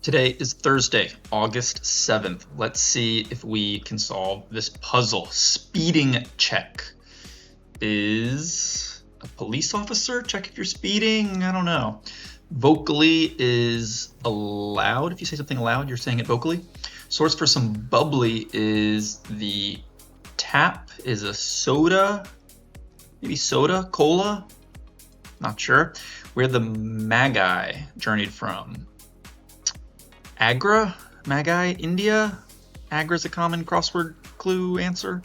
Today is Thursday, August 7th. Let's see if we can solve this puzzle. Speeding check. Is a police officer check if you're speeding? I don't know. Vocally is allowed. If you say something loud, you're saying it vocally. Source for some bubbly is the tap is a soda. Maybe soda, cola? Not sure. Where the Magi journeyed from. Agra? Magi? India? Agra is a common crossword clue answer.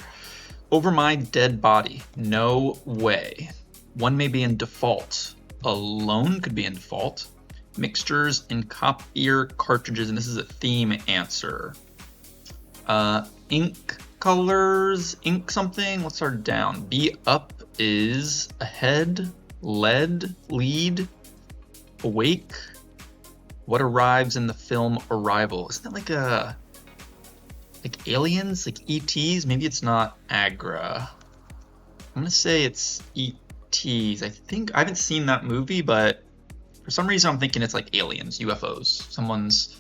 Over my dead body. No way. One may be in default. Alone could be in default. Mixtures in copier cartridges, and this is a theme answer. Ink colors, ink something. What's our down? Be up is ahead, lead, lead, awake. What arrives in the film Arrival? Isn't that like aliens, like ETs? Maybe it's not Agra. I'm gonna say it's ETs. I think I haven't seen that movie, but for some reason I'm thinking it's like aliens, UFOs. Someone's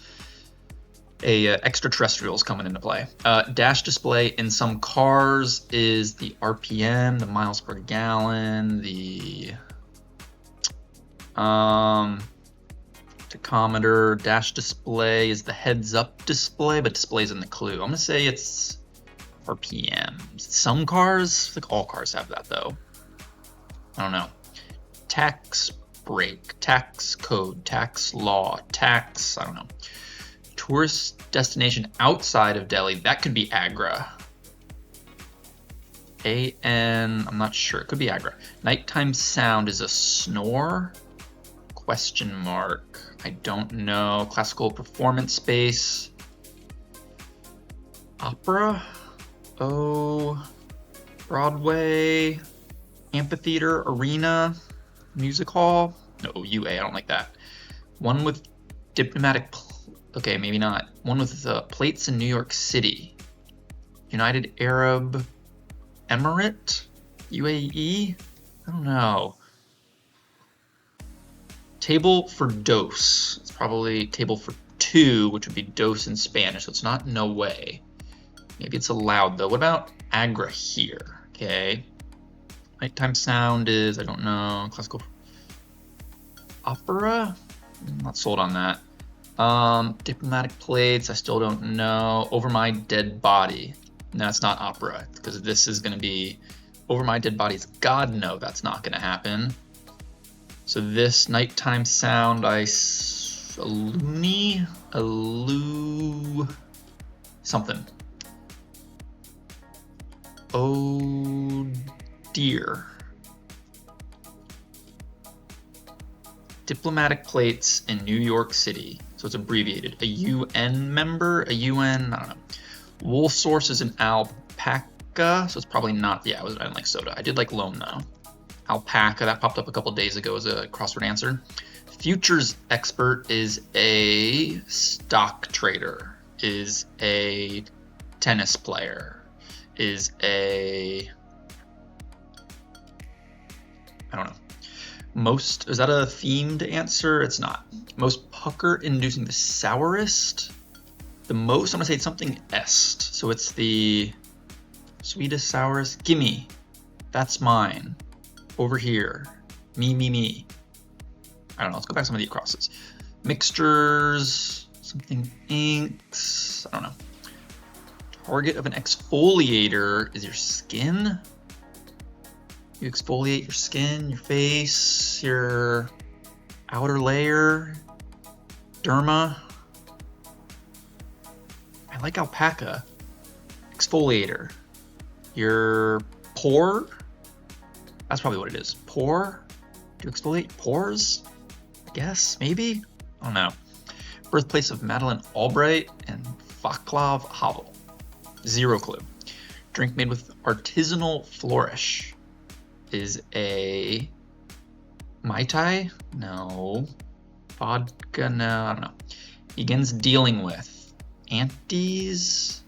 extraterrestrials coming into play. Dash display in some cars is the RPM, the miles per gallon, the tachometer. Dash display is the heads up display, but displays in the clue. I'm gonna say it's RPM. Some cars, like all cars have that though. I don't know. Tax break, tax code, tax law, tax, I don't know. Tourist destination outside of Delhi, that could be Agra. I'm not sure, it could be Agra. Nighttime sound is a snore? Question mark. I don't know. Classical performance space. Opera? Oh. Broadway. Amphitheater. Arena. Music hall. No, UA. I don't like that. One with diplomatic. Okay, maybe not. One with plates in New York City. United Arab Emirate? UAE? I don't know. Table for dose. It's probably table for two, which would be dose in Spanish, so it's not no way. Maybe it's allowed though. What about Agra here? Okay. Nighttime sound is, I don't know, classical opera? I'm not sold on that. Diplomatic plates, I still don't know. Over my dead body. No, it's not opera, because this is going to be over my dead bodies. God, no, that's not going to happen. So this nighttime sound, something. Oh dear. Diplomatic plates in New York City. So it's abbreviated. A UN member, I don't know. Wool source is an alpaca, so it's probably not, I didn't like soda. I did like loam though. Alpaca, that popped up a couple days ago as a crossword answer. Futures expert is a stock trader, is a tennis player, is a, I don't know. Is that a themed answer? It's not. Most pucker inducing, the sourest? The most, I'm gonna say it's something est. So it's the sweetest, sourest. Gimme, that's mine. Over here, me. I don't know, let's go back to some of the crosses. Mixtures, something inks, I don't know. Target of an exfoliator is your skin. You exfoliate your skin, your face, your outer layer, derma. I like alpaca. Exfoliator. Your pore. That's probably what it is. Pore? Do you exfoliate pores? I guess, maybe? I don't know. Birthplace of Madeleine Albright and Vaclav Havel. Zero clue. Drink made with artisanal flourish is a Mai Tai? No. Vodka? No, I don't know. Begins dealing with antes?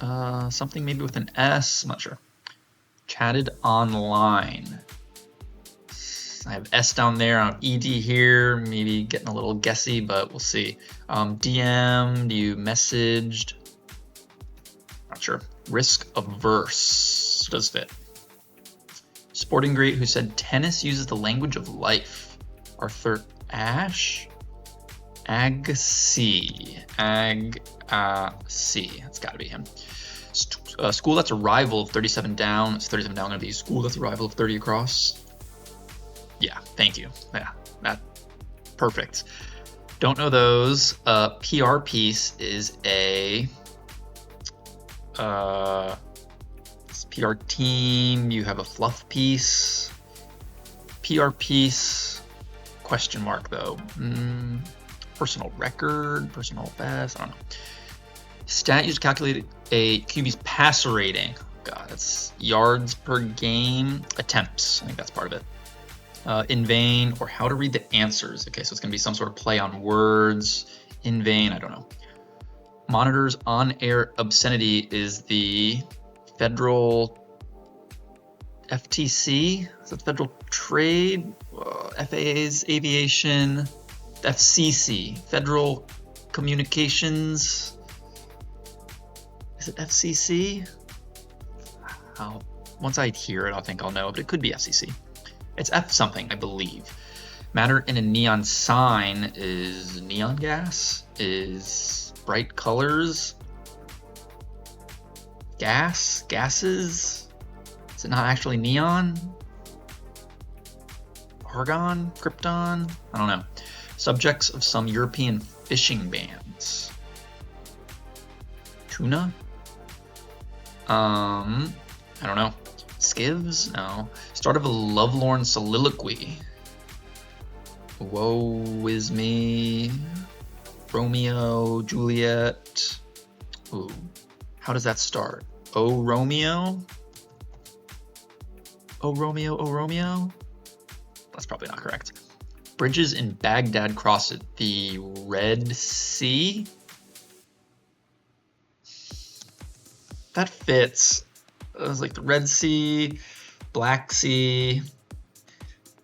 Something maybe with an S? I'm not sure. Chatted online. I have S down there. I have ED here. Maybe getting a little guessy, but we'll see. DM'd, you messaged. Not sure. Risk averse. Does fit. Sporting Great, who said tennis uses the language of life. Arthur Ashe. Agassi. Agassi. That's got to be him. School that's a rival of 37 down. It's 37 down going to be school that's a rival of 30 across. Yeah, thank you. Yeah, that perfect. Don't know those. PR piece is a PR team. You have a fluff piece. PR piece. Question mark though. Personal record. Personal best. I don't know. Stat used to calculate a QB's passer rating. God, that's yards per game. Attempts. I think that's part of it. In vain, or how to read the answers. Okay, so it's going to be some sort of play on words. In vain, I don't know. Monitors on-air obscenity is the federal FTC. Is that Federal Trade? FAA's aviation. FCC. Federal Communications. Is it FCC? Once I hear it, I think I'll know, but it could be FCC. It's F something, I believe. Matter in a neon sign is neon gas, is bright colors, gases. Is it not actually neon? Argon, krypton? I don't know. Subjects of some European fishing bans. Tuna? I don't know. Skivs? No. Start of a lovelorn soliloquy. Woe is me. Romeo, Juliet. Ooh. How does that start? Oh, Romeo? Oh, Romeo, oh, Romeo? That's probably not correct. Bridges in Baghdad cross the Red Sea? That fits. It was like the Red Sea, Black Sea.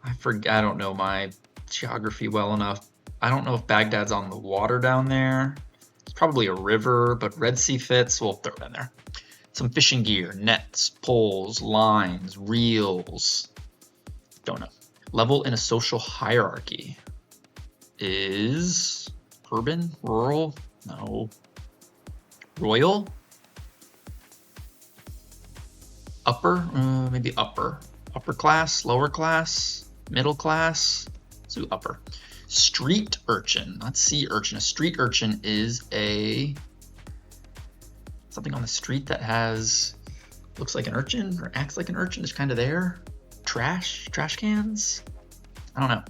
I don't know my geography well enough. I don't know if Baghdad's on the water down there. It's probably a river, but Red Sea fits. We'll throw it in there. Some fishing gear, nets, poles, lines, reels. Don't know. Level in a social hierarchy is urban, rural? No. Royal? Upper? Maybe upper. Upper class, lower class, middle class. Let's do upper. Street urchin, not sea urchin. A street urchin is something on the street that looks like an urchin or acts like an urchin. It's kind of there. Trash cans. I don't know.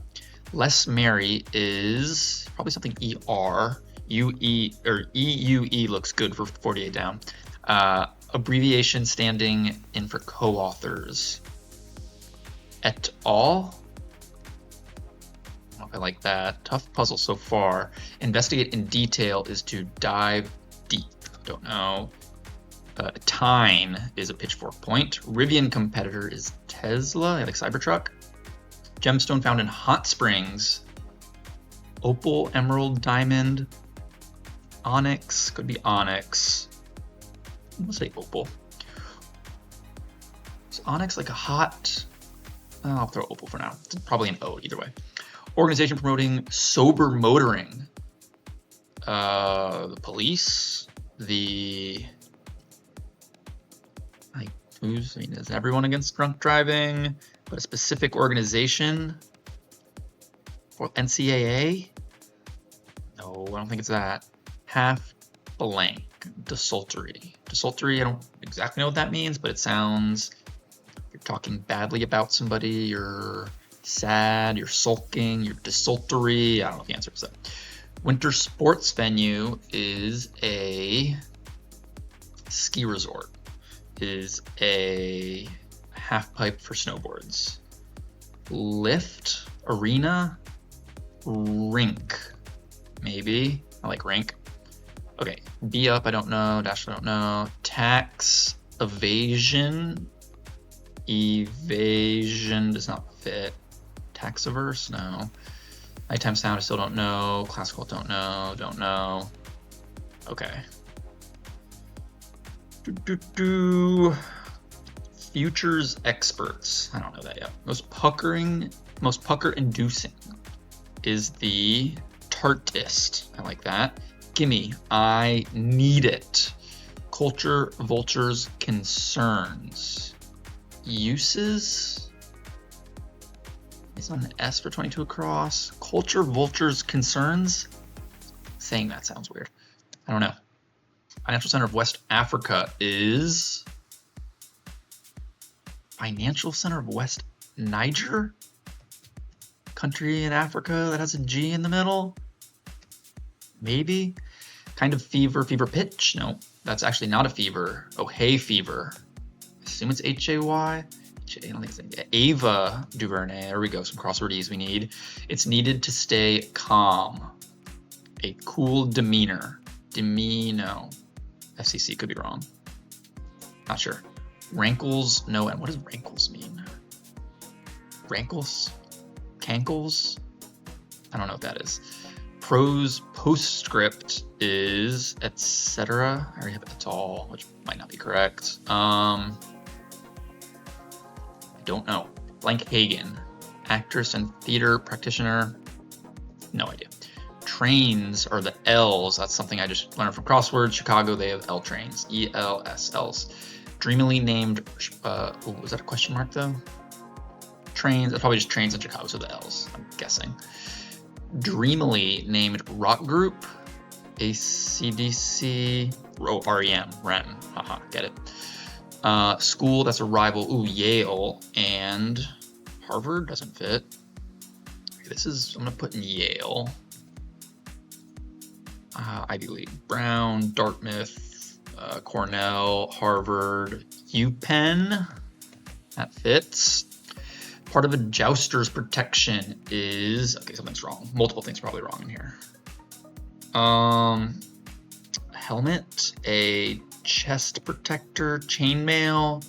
Less merry is probably something ER. UE or EUE looks good for 48 down. Abbreviation standing in for co-authors. Et al. I don't know if I like that. Tough puzzle so far. Investigate in detail is to dive deep. Don't know. Tyne is a pitchfork point. Rivian competitor is Tesla, like Cybertruck. Gemstone found in hot springs. Opal, emerald, diamond. Onyx, could be onyx. Let's say opal. Is onyx like a hot? I'll throw opal for now. It's probably an O either way. Organization promoting sober motoring. The police. Is everyone against drunk driving? But a specific organization? For NCAA? No, I don't think it's that. Half blank. Desultory. Desultory, I don't exactly know what that means, but it sounds you're talking badly about somebody, you're sad, you're sulking, you're desultory. I don't know if the answer is that. Winter sports venue is a ski resort, is a half pipe for snowboards. Lift, arena, rink, maybe. I like rink. Okay, B up, I don't know. Dash, I don't know. Tax, evasion. Evasion does not fit. Tax averse? No. Nighttime sound, I still don't know. Classical, don't know. Okay. Futures experts. I don't know that yet. Most pucker-inducing is the tartist. I like that. Gimme. I need it. Culture, vultures, concerns. Uses? It's on an S for 22 across. Culture, vultures, concerns? Saying that sounds weird. I don't know. Financial Center of West Africa is Financial Center of West Niger? Country in Africa that has a G in the middle? Maybe. Kind of fever, fever pitch? No, that's actually not a fever. Oh, hay fever. I assume it's H-A-Y. I don't think it's Ava DuVernay. There we go, some crosswordese we need. It's needed to stay calm. A cool demeanor. Demeano. FCC could be wrong. Not sure. Rankles, no, and what does rankles mean? Rankles? Cankles? I don't know what that is. Prose postscript is etc. I already have et al, which might not be correct. I don't know. Blank Hagen, actress and theater practitioner. No idea. Trains are the L's. That's something I just learned from Crossword. Chicago, they have L trains. E-L-S, L's. Dreamily named, was that a question mark though? Trains, that's probably just trains in Chicago, so the L's, I'm guessing. Dreamily named rock group, AC/DC, REM, haha, get it. School, that's a rival, ooh, Yale, and Harvard doesn't fit. Okay, I'm gonna put in Yale. Ivy League, Brown, Dartmouth, Cornell, Harvard, UPenn, that fits. Part of a jouster's protection is, okay, something's wrong. Multiple things probably wrong in here. Helmet, a chest protector, chainmail.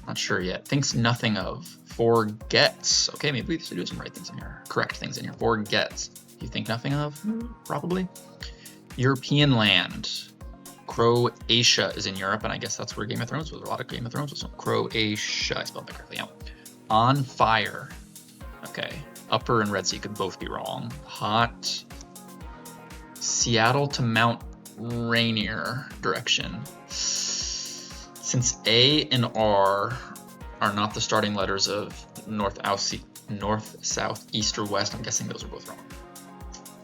Not sure yet. Thinks nothing of. Forgets. Okay, maybe we should do some right things in here. Correct things in here. Forgets. You think nothing of? Probably. European land. Croatia is in Europe, and I guess that's where Game of Thrones was. A lot of Game of Thrones was. Croatia. I spelled that correctly. Yeah. On fire. Okay. Upper and Red Sea could both be wrong. Hot. Seattle to Mount Rainier direction. Since A and R are not the starting letters of north, south, east, or west, I'm guessing those are both wrong.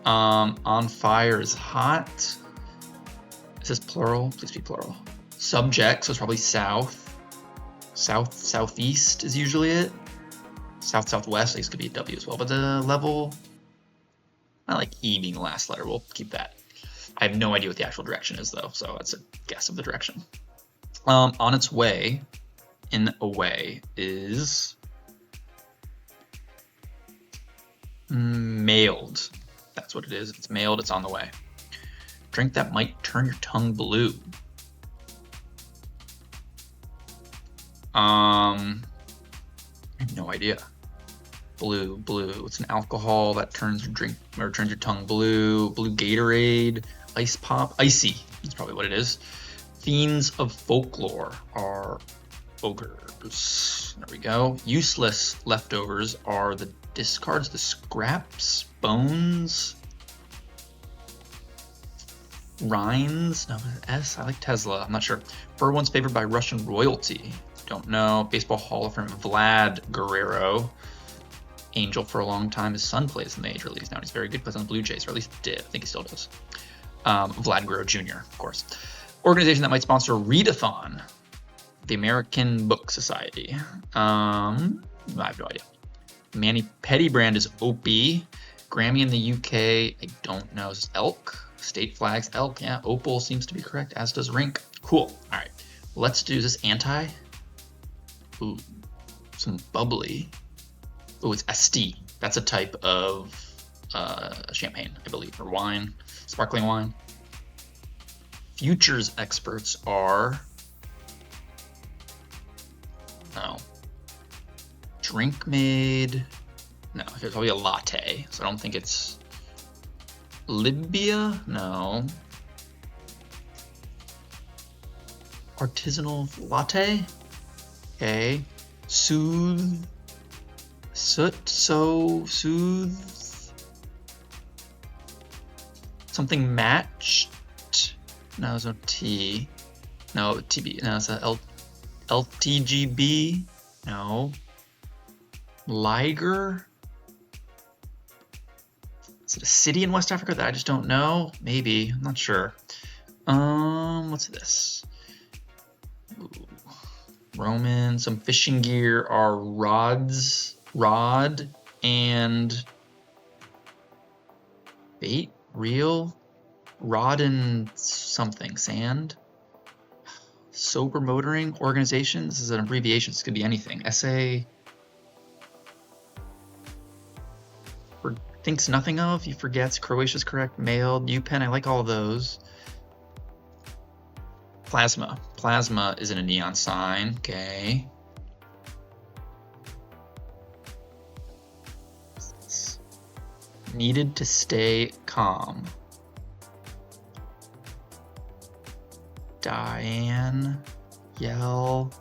On fire is hot. Is this plural? Please be plural. Subject, so it's probably south. South, southeast is usually it. South, southwest, these could be a W as well. But the level, I like E being the last letter. We'll keep that. I have no idea what the actual direction is though, so that's a guess of the direction. On its way, in a way, is mailed. That's what it is. It's mailed, it's on the way. Drink that might turn your tongue blue. I have no idea. Blue. It's an alcohol that turns your tongue blue. Blue Gatorade, ice pop, icy. That's probably what it is. Fiends of folklore are ogres. There we go. Useless leftovers are the discards, the scraps, bones, rinds. No, S. I like Tesla. I'm not sure. Fur once favored by Russian royalty. Don't know. Baseball Hall of Fame, Vlad Guerrero. Angel for a long time. His son plays in the Major Leagues now. He's very good. Plays on the Blue Jays, or at least did. I think he still does. Vlad Guerrero Jr., of course. Organization that might sponsor Readathon. The American Book Society. I have no idea. Manny Petty brand is Opie. Grammy in the UK, I don't know. Is elk? State flags, elk. Yeah, opal seems to be correct, as does rink. Cool. All right. Let's do this anti. Ooh, some bubbly. Oh, it's Esti. That's a type of champagne, I believe, or wine, sparkling wine. Futures experts are, drink made, No, it's probably a latte. So I don't think it's Libya. No. Artisanal latte. Okay. Soothe. Soothe. Something matched. No, there's no T. No, TB. No, it's a LTGB. No. Liger. Is it a city in West Africa that I just don't know? Maybe. I'm not sure. What's this? Ooh. Roman. Some fishing gear are rods. Rod and bait. Reel. Rod and something. Sand. Sober motoring organization. This is an abbreviation. This could be anything. SA. Thinks nothing of. He forgets. Croatia's correct. Mailed. UPenn. I like all of those. Plasma. Plasma is in a neon sign. Okay. Needed to stay calm. Diane. Yell.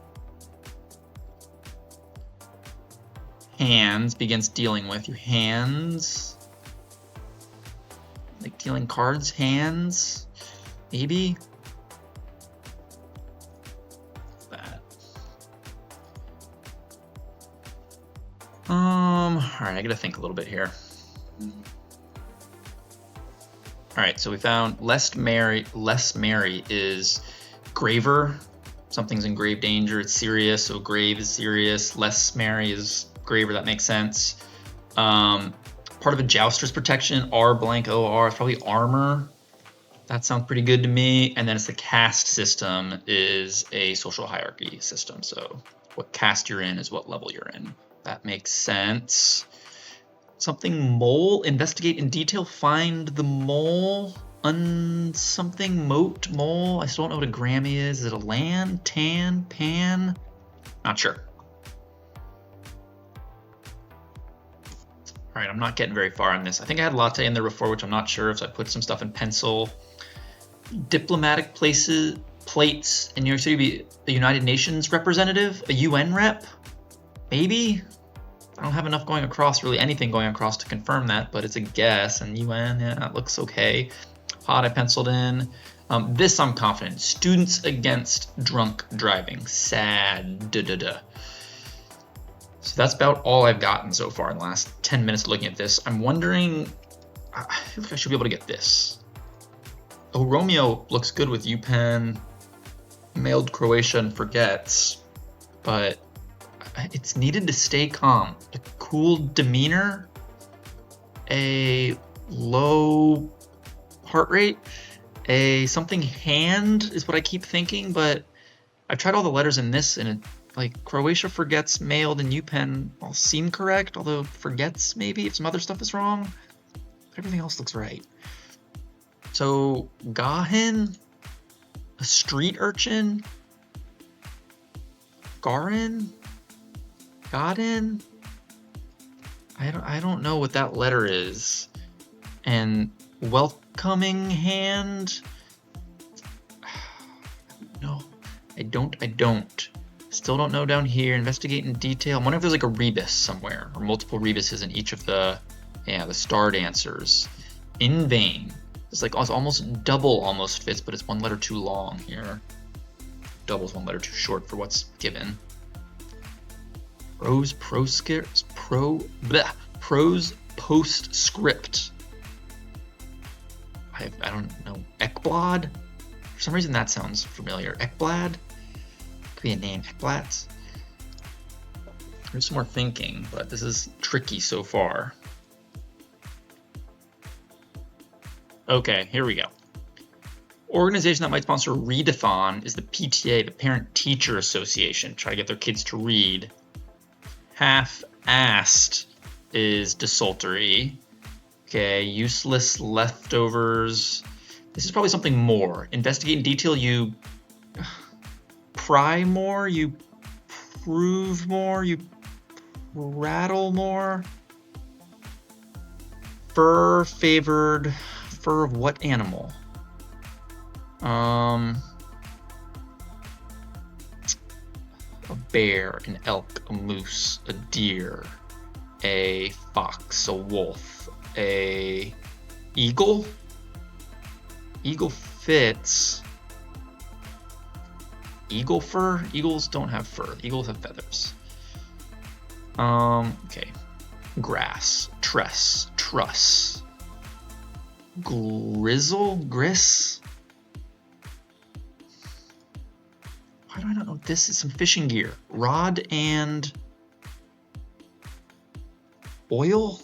Hands begins dealing with your hands. Like dealing cards, hands, maybe. That. All right, I gotta think a little bit here. All right, so we found less merry is graver. Something's in grave danger. It's serious, so grave is serious. Less merry is graver. That makes sense. Part of a jouster's protection, R blank OR, it's probably armor. That sounds pretty good to me. And then it's the caste system is a social hierarchy system. So what caste you're in is what level you're in. That makes sense. Something mole, investigate in detail, find the mole, something moat, mole. I still don't know what a Grammy is. Is it a land, tan, pan? Not sure. All right, I'm not getting very far on this. I think I had latte in there before, which I'm not sure if I put some stuff in pencil. Diplomatic plates in New York City, be a United Nations representative, a UN rep, maybe? I don't have enough going across, really anything going across to confirm that, but it's a guess. And UN, yeah, it looks okay. Hot, I penciled in. This I'm confident. Students against drunk driving. SAD. So that's about all I've gotten so far in the last 10 minutes looking at this. I'm wondering, I feel like I should be able to get this. Oh, Romeo looks good with UPenn, mailed Croatia and forgets, but it's needed to stay calm. A cool demeanor, a low heart rate, a something hand is what I keep thinking, but I've tried all the letters in this and it, like Croatia forgets, mailed, and UPenn all seem correct, although forgets maybe if some other stuff is wrong. But everything else looks right. So Gahin, a street urchin, Garin, Godin. I don't know what that letter is. And welcoming hand. No, I don't. Still don't know down here. Investigate in detail. I'm wondering if there's like a rebus somewhere or multiple rebuses in each of the starred answers. In vain. It's like almost double almost fits, but it's one letter too long here. Double's one letter too short for what's given. Prose postscript. I don't know. Ekblad? For some reason that sounds familiar. Ekblad? Could be a name. Ekblads? There's some more thinking, but this is tricky so far. Okay, here we go. Organization that might sponsor a readathon is the PTA, the Parent Teacher Association. Try to get their kids to read. Half-assed is desultory. Okay, useless leftovers. This is probably something more. Investigate in detail, you pry more, you prove more, you rattle more. Fur favored. Fur of what animal? A bear, an elk, a moose, a deer, a fox, a wolf, a eagle. Eagle fits. Eagle fur? Eagles don't have fur. Eagles have feathers. Okay. Grass, tress, truss, grizzle, gris. Why do I not know? This is some fishing gear. Rod and oil?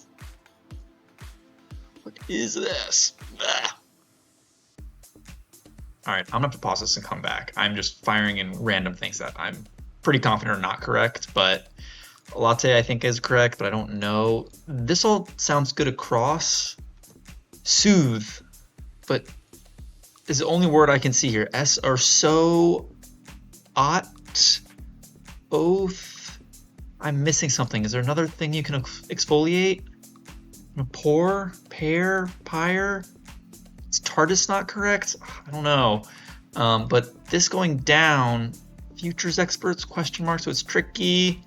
What is this? Ah. All right, I'm gonna have to pause this and come back. I'm just firing in random things that I'm pretty confident are not correct, but latte I think is correct, but I don't know. This all sounds good across. Soothe, but is the only word I can see here. S or so, ought, oath. I'm missing something. Is there another thing you can exfoliate? Pour, pair, pyre. Is TARDIS not correct? I don't know. But this going down, futures experts, question mark, so it's tricky.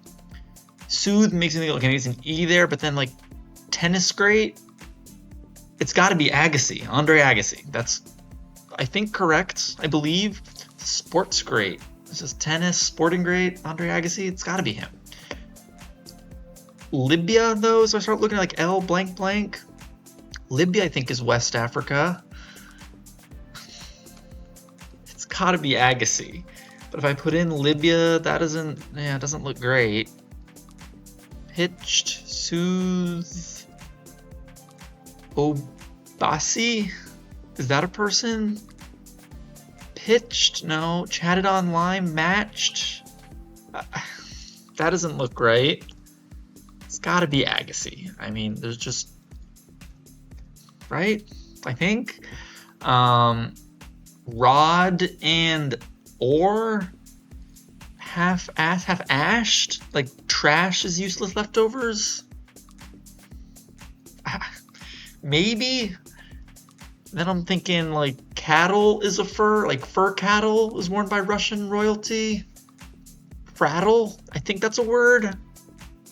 Soothe makes me think like it's an E there, but then like tennis great. It's got to be Agassi, Andre Agassi. That's, I think, correct. I believe. Sports great. This is tennis, sporting great. Andre Agassi. It's got to be him. Libya, though, so I start looking at like L blank blank. Libya, I think, is West Africa. It's got to be Agassi. But if I put in Libya, that doesn't, it doesn't look great. Pitched, soothe, Obasi? Is that a person? Pitched? No. Chatted online? Matched? That doesn't look right. It's gotta be Agassi. I mean, there's just... Right? I think. Rod and ore? Half-assed? Half-ashed? Like, trash is useless leftovers? Maybe? Then I'm thinking, like, cattle is a fur. Like, fur cattle is worn by Russian royalty. Prattle? I think that's a word.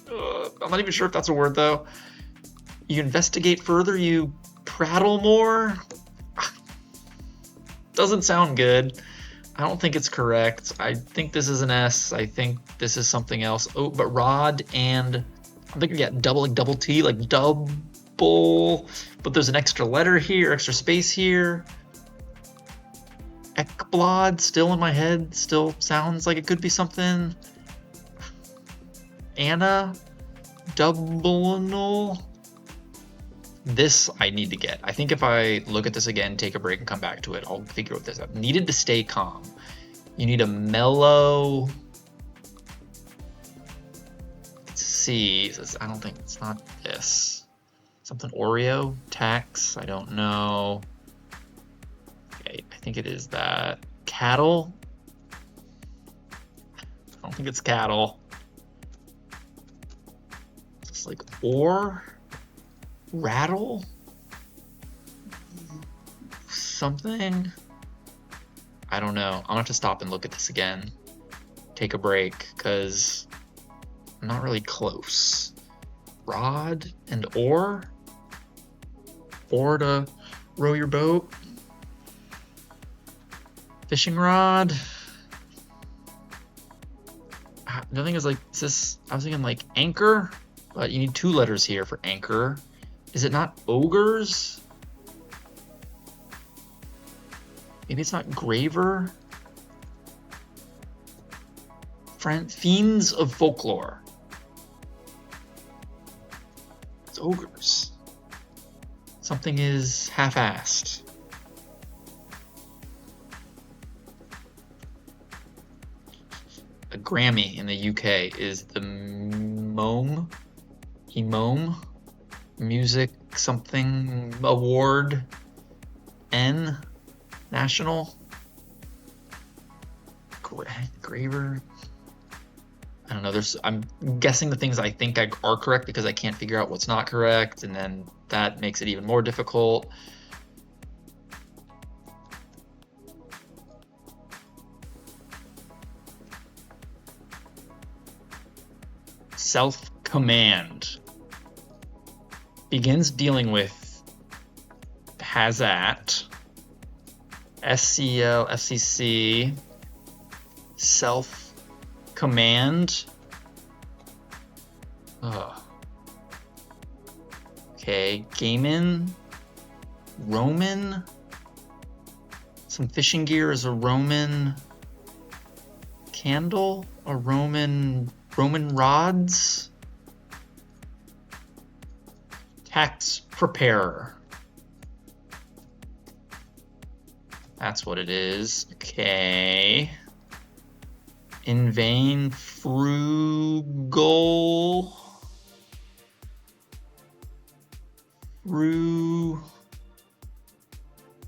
I'm not even sure if that's a word, though. You investigate further, you prattle more? Doesn't sound good. I don't think it's correct. I think this is an S. I think this is something else. Oh, but rod and... I'm thinking, yeah, double, like double T, like double... But there's an extra letter here, extra space here. Ekblad, still in my head, still sounds like it could be something. Anna, double. This I need to get. I think if I look at this again, take a break and come back to it, I'll figure out this out. Needed to stay calm. You need a mellow. Let's see. I don't think it's not this. Something Oreo, tax, I don't know. Okay, I think it is that. Cattle? I don't think it's cattle. It's like or, rattle, something. I don't know. I'm gonna have to stop and look at this again. Take a break, because I'm not really close. Rod and oar? Or to row your boat. Fishing rod. The thing is, like, is this, I was thinking like anchor, but you need 2 letters here for anchor. Is it not ogres? Maybe it's not graver. Fiends of folklore. It's ogres. Something is half-assed. A Grammy in the UK is the MOME, Music something award, N, national, graver. I don't know, I'm guessing the things I think are correct because I can't figure out what's not correct, and then that makes it even more difficult. Self-command begins dealing with has at, SCL, FCC, self-command. Okay, Gaiman, Roman. Some fishing gear is a Roman candle, a Roman rods. Tax preparer. That's what it is. Okay. In vain, frugal.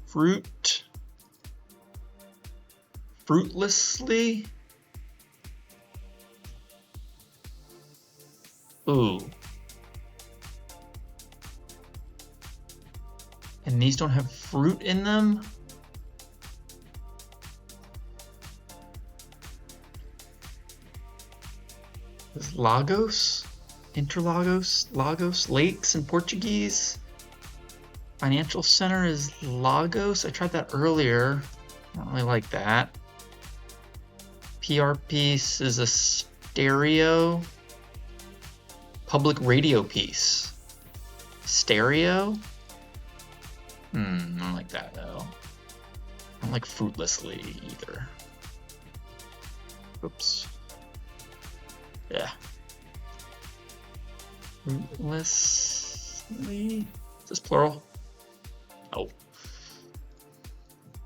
Fruit. Fruitlessly. Ooh. And these don't have fruit in them? Is Lagos? Interlagos? Lagos? Lakes in Portuguese? Financial center is Lagos. I tried that earlier. I don't really like that. PR piece is a stereo. Public radio piece. Stereo? I don't like that though. I don't like fruitlessly either. Oops. Yeah. Fruitlessly? Is this plural? Oh.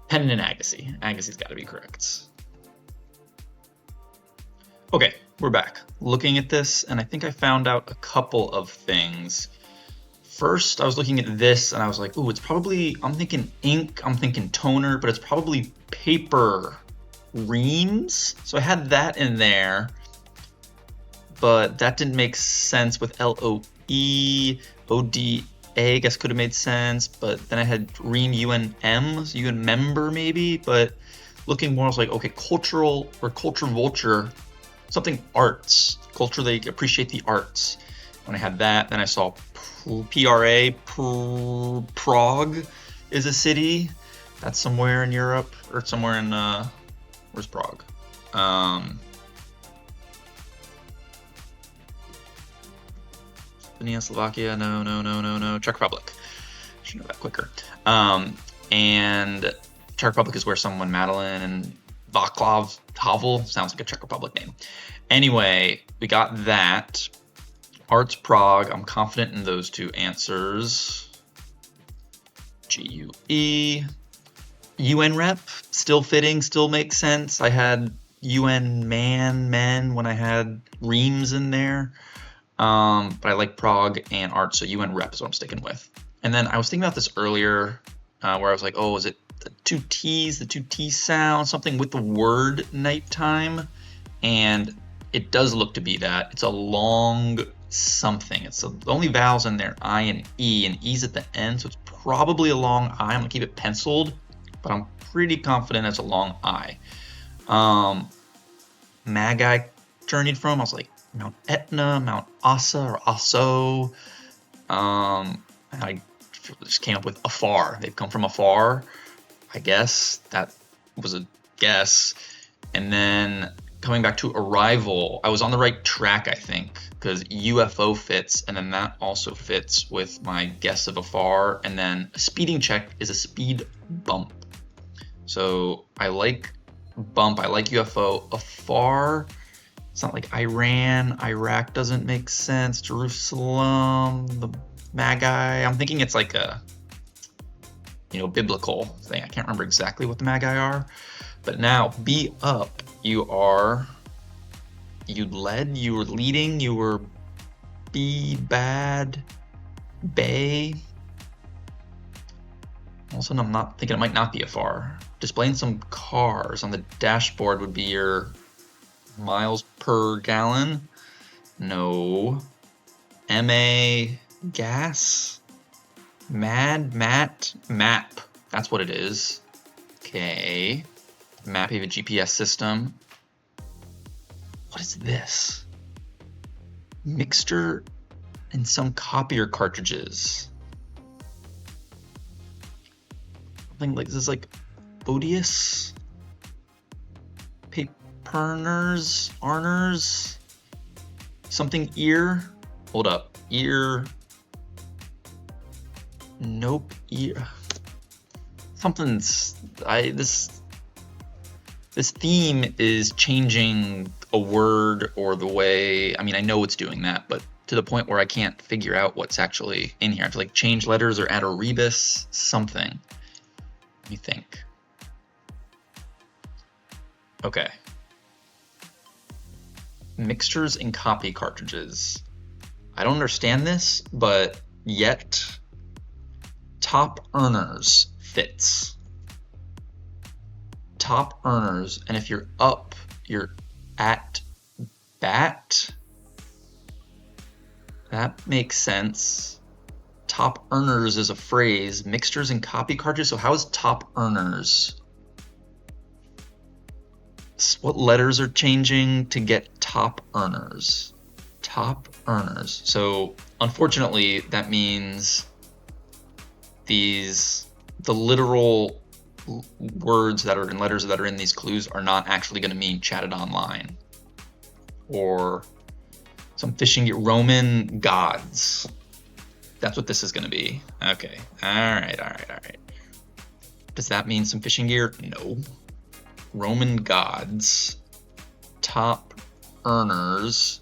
Pen and Agassi. Agassi's got to be correct. Okay, we're back. Looking at this, and I think I found out a couple of things. First, I was looking at this, and I was like, ooh, it's probably, I'm thinking ink, I'm thinking toner, but it's probably paper reams. So I had that in there, but that didn't make sense with LOE, ODA, I guess could have made sense, but then I had ream UNM, so UN member maybe, but looking more, I was like, okay, cultural or culture vulture, something arts, culture, they appreciate the arts. When I had that, then I saw PRA, Prague is a city. That's somewhere in Europe, or somewhere in, where's Prague? Slovakia, no, Czech Republic. I should know that quicker. And Czech Republic is where someone, Madeline and Václav Havel, sounds like a Czech Republic name. Anyway, we got that. Arts Prague, I'm confident in those two answers. GUE. UN rep, still fitting, still makes sense. I had UN men when I had reams in there. But I like Prague and art, so UN rep is what I'm sticking with. And then I was thinking about this earlier, where I was like, oh, is it the two T sound, something with the word nighttime? And it does look to be that. It's a long something. It's the only vowels in there, I and E's at the end, so it's probably a long I. I'm gonna keep it penciled, but I'm pretty confident it's a long I. Magi journeyed from, I was like, Mount Etna, Mount Asa or Aso. I just came up with afar. They've come from afar, I guess. That was a guess. And then coming back to arrival, I was on the right track, I think, because UFO fits, and then that also fits with my guess of afar. And then a speeding check is a speed bump. So I like bump, I like UFO. Afar, it's not like Iran, Iraq doesn't make sense. Jerusalem, the Magi. I'm thinking it's like a, biblical thing. I can't remember exactly what the Magi are. But now, be up. You led, you were leading, you were be bad, bay. Also, I'm not thinking it might not be afar. Displaying some cars on the dashboard would be your Miles per gallon? No. MA gas? Map. That's what it is. Okay. Map of a GPS system. What is this? Mixture in some copier cartridges. Something like this is like odious. Paperners, Arners. Something ear. Hold up. Ear. Nope. Ear. Something's. This theme is changing a word or the way. I mean, I know it's doing that, but to the point where I can't figure out what's actually in here. I have to like change letters or add a rebus, something. Let me think. Okay. Mixtures in copy cartridges. I don't understand this, but yet top earners fits. Top earners, and if you're up, you're at bat. That makes sense. Top earners is a phrase. Mixtures and copy cartridges. So how is top earners? What letters are changing to get top earners? Top earners. So unfortunately, that means the literal words that are in letters that are in these clues are not actually going to mean chatted online or some fishing Roman gods. That's what this is going to be. Okay. All right. Does that mean some fishing gear? No. Roman gods. Top earners.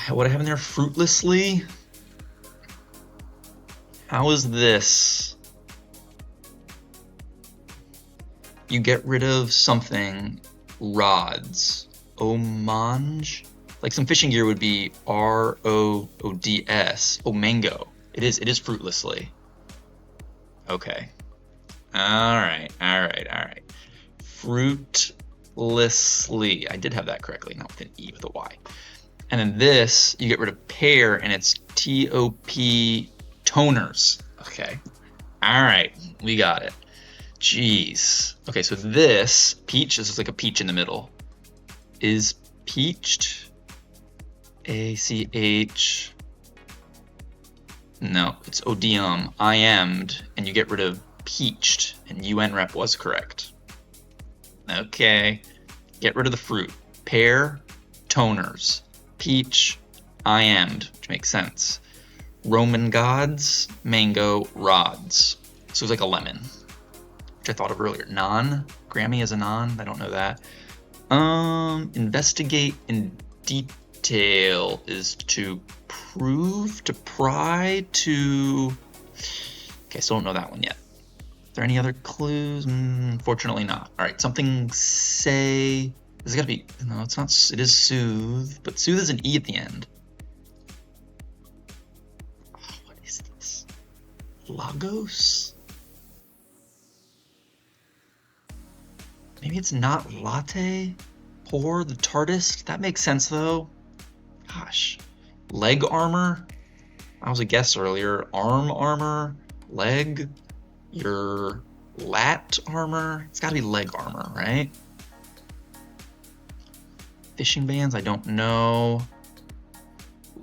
What I have in there? Fruitlessly? How is this? You get rid of something. Rods. Homage? Like some fishing gear would be ROODS. Oh, mango. It is fruitlessly. Okay. All right. Fruitlessly. I did have that correctly, not with an E, with a Y. And then this, you get rid of pair, and it's TOP toners. Okay. All right. We got it. Jeez. Okay, so this, peach, this is like a peach in the middle, is peached. ACH. No, it's odium. IM'd, and you get rid of peached, and UN rep was correct. Okay. Get rid of the fruit. Pear, toners. Peach, IM'd, which makes sense. Roman gods, mango, rods. So it's like a lemon, which I thought of earlier. Non, Grammy is a non, I don't know that. Investigate in detail is to prove, to pry, to... Okay, still don't know that one yet. Are there any other clues? Unfortunately not. All right, something say... This has got to be... No, it's not... It is soothe, but soothe is an E at the end. Oh, what is this? Lagos? Maybe it's not latte? Pour, the TARDIS? That makes sense, though. Gosh. Leg armor? I was a guess earlier. Arm armor? Leg? Your lat armor? It's got to be leg armor, right? Fishing bands? I don't know.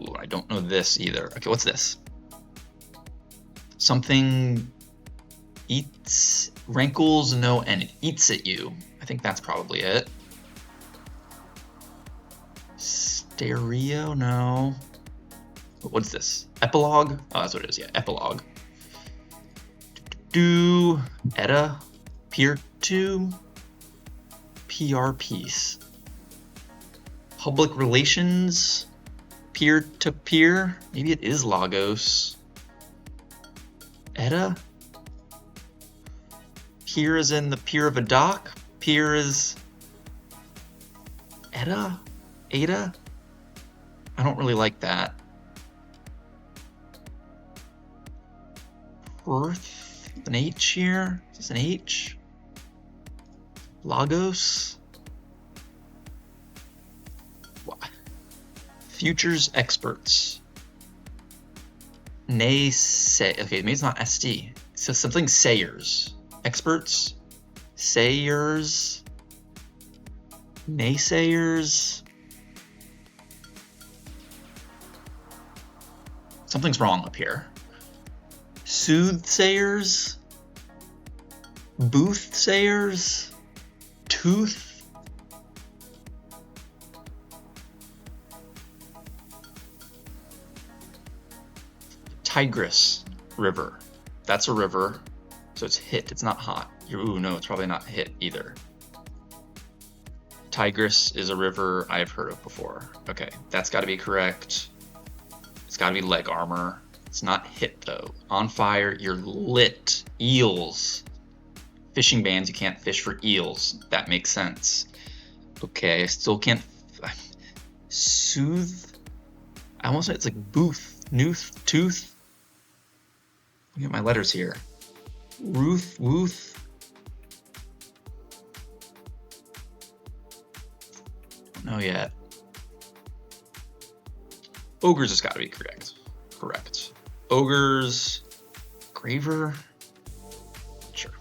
Ooh, I don't know this either. Okay, what's this? Something eats, rankles, no, and it eats at you. I think that's probably it. Stereo? No. What's this? Epilogue? Oh, that's what it is. Yeah, epilogue. Etta? Peer to? PR piece. Public relations? Peer to peer? Maybe it is Lagos. Etta? Pier is in the pier of a dock? Pier is... Etta? Ada? I don't really like that. Perth? An H here? Is this an H? Lagos? Futures experts. Naysay. Okay, maybe it's not SD. So something sayers. Experts. Sayers. Naysayers. Something's wrong up here. Soothsayers. Boothsayers. Tooth. Tigris River. That's a river, so it's hit. It's not hot. Ooh, no, it's probably not hit either. Tigris is a river I've heard of before. Okay, that's got to be correct. It's got to be leg armor. It's not hit though. On fire, you're lit. Eels. Fishing bans, you can't fish for eels. That makes sense. Okay, I still can't. Soothe. I almost said it's like booth, nooth, tooth. Look at my letters here. Ruth, wooth. Don't know yet. Ogres has got to be correct. Correct. Ogres. Graver. Sure.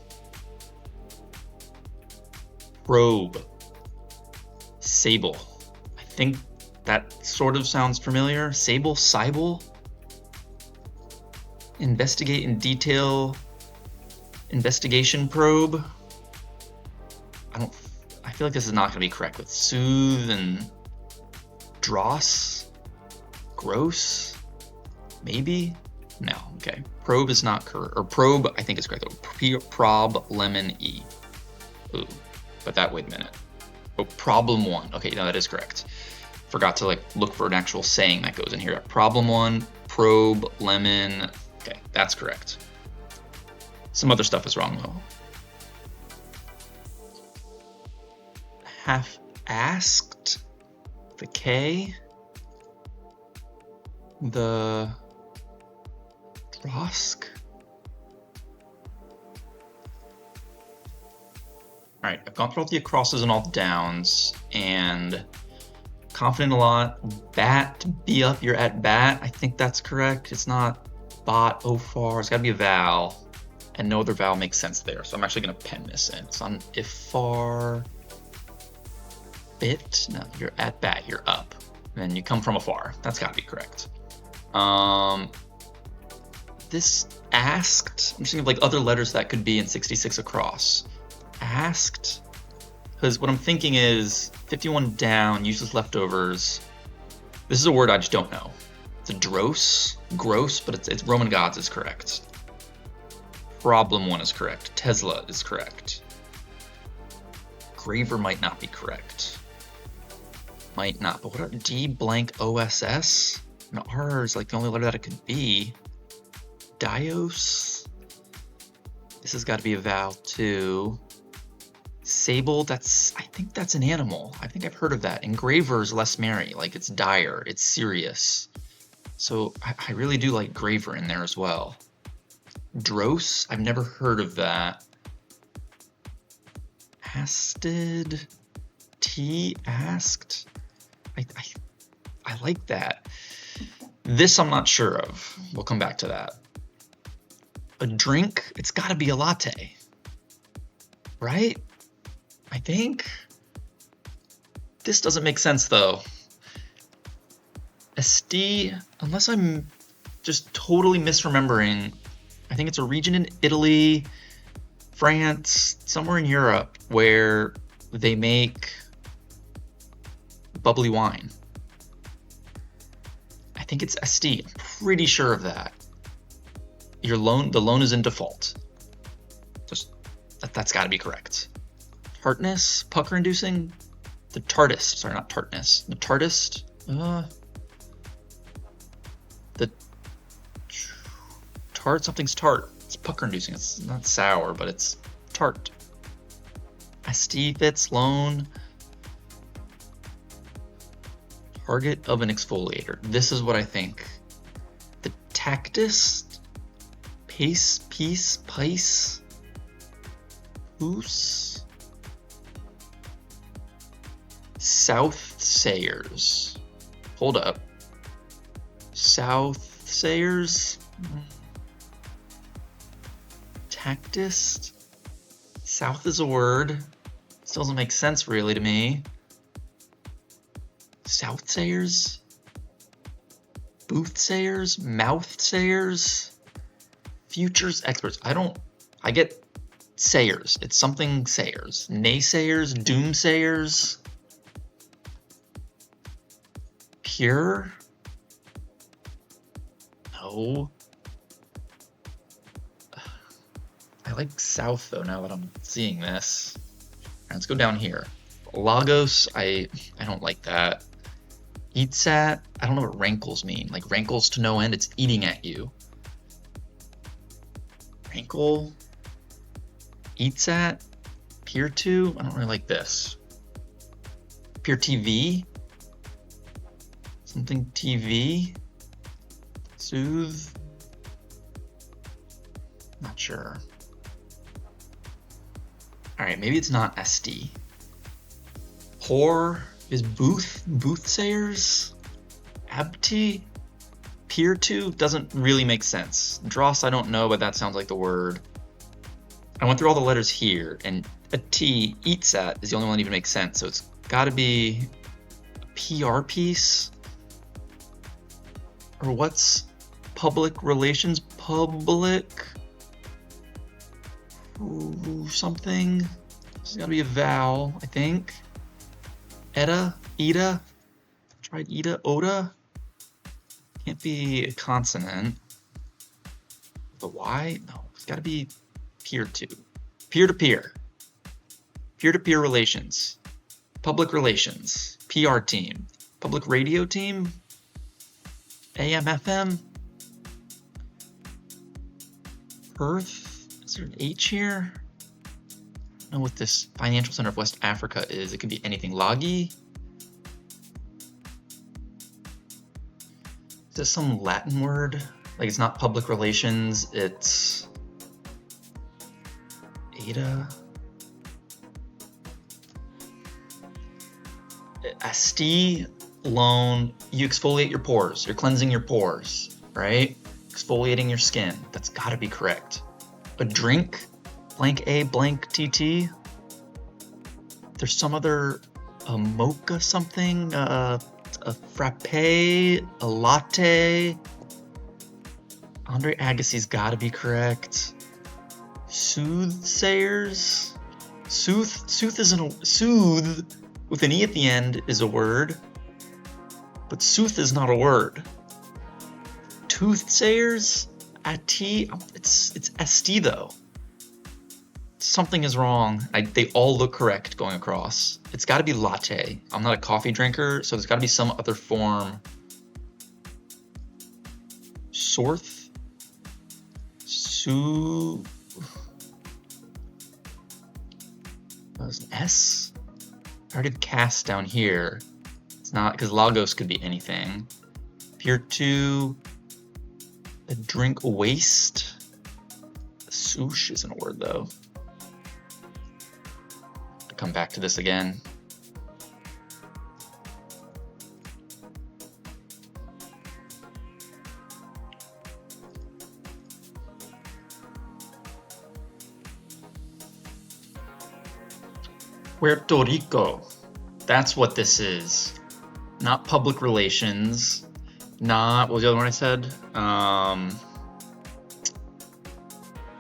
Probe. Sable. I think that sort of sounds familiar. Sable, Sybil. Investigate in detail. Investigation probe. I feel like this is not going to be correct with soothe and dross. Gross. Maybe. No. Okay. Probe is not correct. Or probe, I think is correct. Prob lemon e. Ooh. But that, wait a minute. Oh, problem one. Okay, no, that is correct. Forgot to look for an actual saying that goes in here. Problem one, probe, lemon. Okay, that's correct. Some other stuff is wrong though. Half asked. The K. The Drosk. All right, I've gone through all the acrosses and all the downs, and confident a lot. Bat, be up, you're at bat. I think that's correct. It's not bot, oh far. It's got to be a vowel, and no other vowel makes sense there. So I'm actually going to pen this in. It's on if far. Bit, no, you're at bat, you're up. And then you come from afar. That's got to be correct. This asked, I'm just thinking of other letters that could be in 66 across. Asked, because what I'm thinking is 51 down, useless leftovers. This is a word I just don't know. It's a dross, gross, but it's Roman gods is correct. Problem one is correct. Tesla is correct. Graver might not be correct. Might not, but what are D blank OSS? And R is the only letter that it could be. Dios. This has got to be a vowel too. Sable, I think that's an animal. I think I've heard of that. Engraver is less merry, it's dire, it's serious. So I really do like graver in there as well. Dross, I've never heard of that. Asted, T, asked. I like that. This I'm not sure of. We'll come back to that. A drink, it's got to be a latte, right? I think. This doesn't make sense though. SD, unless I'm just totally misremembering, I think it's a region in Italy, France, somewhere in Europe where they make bubbly wine. I think it's SD. I'm pretty sure of that. The loan is in default. Just that's got to be correct. Tartness, pucker inducing. The tartist, sorry, not tartness. The tartist. The tart, something's tart. It's pucker inducing. It's not sour, but it's tart. SD fits loan. Target of an exfoliator. This is what I think. The tactist. Pace, piece, pice. Poos. Southsayers. hold up. Southsayers? Tactist? South is a word. This doesn't make sense really to me. Southsayers? Boothsayers? Mouthsayers? Futures experts. I get sayers. It's something sayers. Naysayers? Doomsayers? Pure? No. I like South though now that I'm seeing this. Right, let's go down here. Lagos, I don't like that. Eats at, I don't know what rankles mean. Like rankles to no end, it's eating at you. Rankle, eats at, peer to, I don't really like this. Peer TV, something TV, soothe, not sure. All right, maybe it's not SD. Whore is boothsayers? Abti? Peer to doesn't really make sense. Dross, I don't know, but that sounds like the word. I went through all the letters here, and a T, eats at, is the only one that even makes sense, so it's gotta be a PR piece? Or what's public relations? Public something? There's gotta be a vowel, I think. Eda? Ida? Tried Ida? Oda? Can't be a consonant. The Y? No, it's gotta be peer to. Peer-to-peer. Peer-to-peer relations. Public relations. PR team. Public radio team? AM, FM? Perth? Is there an H here? I don't know what this Financial Center of West Africa is. It could be anything. Lagi? Is this some Latin word? Like it's not public relations, it's Ada? Asti, loan, you exfoliate your pores. You're cleansing your pores, right? Exfoliating your skin. That's gotta be correct. A drink, blank A, blank TT. There's some other, a mocha something, a frappe, a latte. Andre Agassi's gotta be correct. Soothsayers? Sooth isn't a, soothe with an E at the end is a word, but sooth is not a word. Toothsayers? At T, it's ST though. Something is wrong. They all look correct going across. It's gotta be latte. I'm not a coffee drinker, so there's gotta be some other form. Sorth? There's an S? I already did cast down here. It's not, because Lagos could be anything. Peer to, a drink waste. Swoosh isn't a word though. I'll come back to this again. Puerto Rico. That's what this is. Not public relations. Not, what was the other one I said?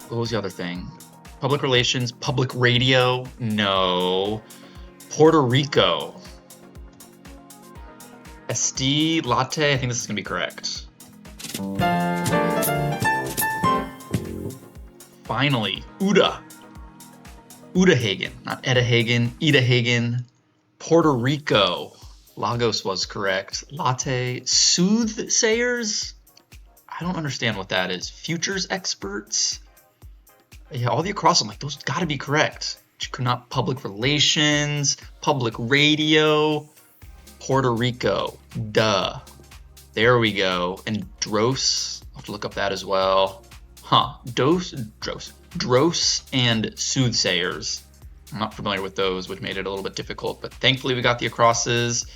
What was the other thing? Public relations, public radio? No. Puerto Rico. SD, latte, I think this is gonna be correct. Finally, Uda. Uda Hagen, not Eda Hagen, Ida Hagen. Puerto Rico. Lagos was correct. Latte. Soothsayers? I don't understand what that is. Futures experts? Yeah, all the across, I'm like, those gotta be correct. Not public relations, public radio, Puerto Rico. Duh. There we go. And Dros, I'll have to look up that as well. Huh. Dros and soothsayers. I'm not familiar with those, which made it a little bit difficult, but thankfully we got the acrosses.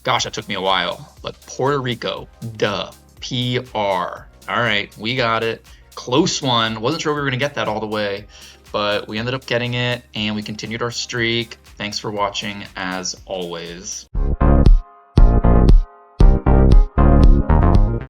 Gosh, that took me a while, but Puerto Rico, duh, PR. All right, we got it. Close one. Wasn't sure we were gonna get that all the way, but we ended up getting it and we continued our streak. Thanks for watching as always.